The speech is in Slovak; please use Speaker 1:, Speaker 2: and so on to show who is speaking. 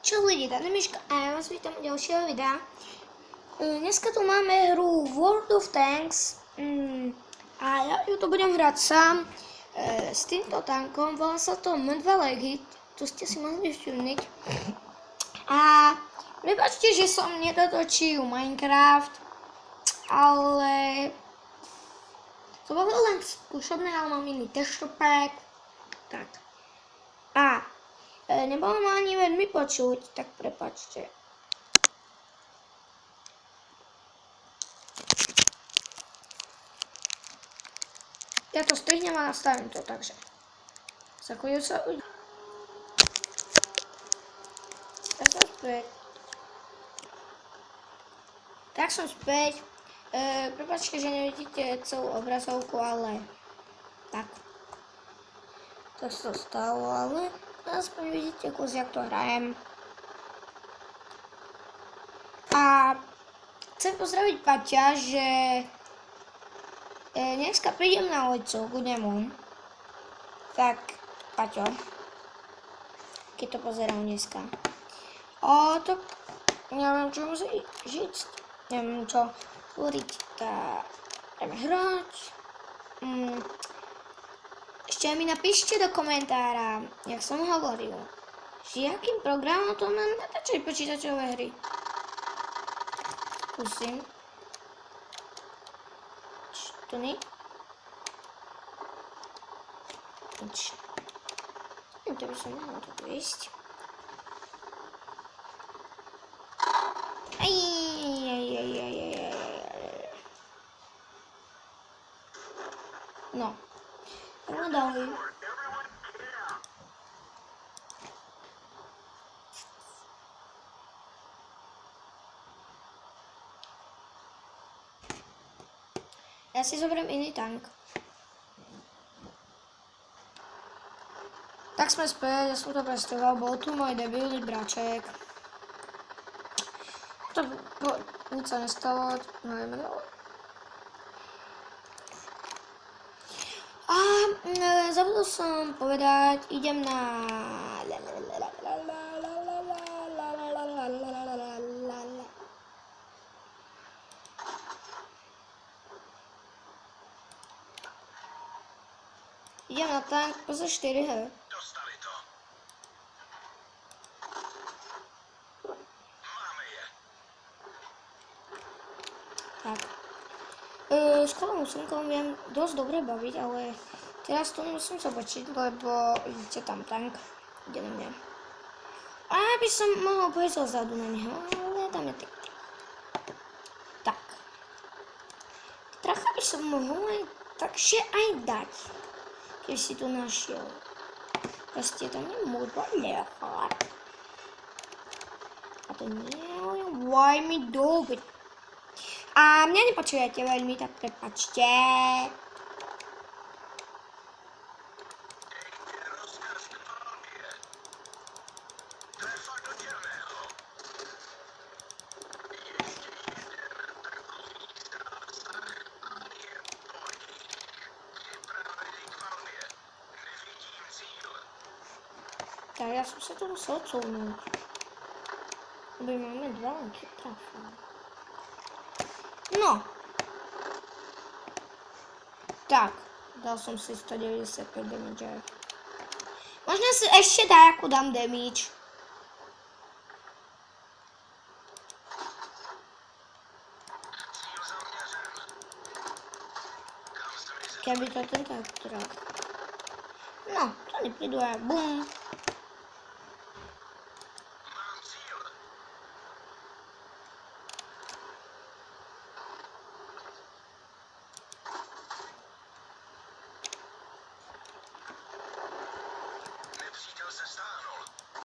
Speaker 1: Čau lidi, tady Miška a já vás vítám u dalšího videa. Dneska tu máme hru World of Tanks a já to budem hrát sám s týmto tankom, volá sa to M2 Leggit, to ste si mohli všimniť. A prepáčte, že som nedotočil Minecraft, ale to bolo len skúšobné, ale mám iný texture. Tak. A nebolo ma ani veľmi počuť, tak prepáčte. Ja to strihnem a nastavím to, takže za chvíľu sa uvidí. Tak som späť. Tak som späť. Prepáčte, že nevidíte celú obrazovku, ale tak. To sa stalo, ale aspoň vidíte kus, jak to hrajem. A chcem pozdraviť Paťa, že dneska prídem na ulicu ku nemu. Tak, Paťo, keď to pozerám dneska. Tak neviem, čo musí žiť, neviem, čo hovoriť, tak ideme hrať. Ešte mi napíšte do komentára, jak som hovoril, že akým programom to mám natáčať počítačové hry. Skúsim. To nie? Nič. To by som mohol to ísť. No. Poďme ďalej. Ja si zoberiem iný tank. Tak sme späť, ja som to predstavoval, bol tu môj debilný braček. Nič sa nestalo, neviem. A zabudol som povedať, idem na... Idem na tank za 4H.
Speaker 2: Dostali to. Máme je.
Speaker 1: Tak. S kolom slnkom viem dosť dobre baviť, ale teraz to musím zobačiť, lebo vidíte tam tank, ide na mňa. A by som mohol pojsť odzadu na neho, ale tam je tak. Tak. Trocha by som mohol aj takže aj dať. Keď si to našiel. Proste to nemôžu nechať. A to nie je veľmi dobré. A mňa nepočujete veľmi, tak prepačte. Tak ja som sa to musel odsúvnuť. Lebo máme 2 lenky trafám. No. Tak. Dal som si 195 damage. Možno si ešte dajakú dám damage. Keby to ten tak traf. No, to neprídu aj bum.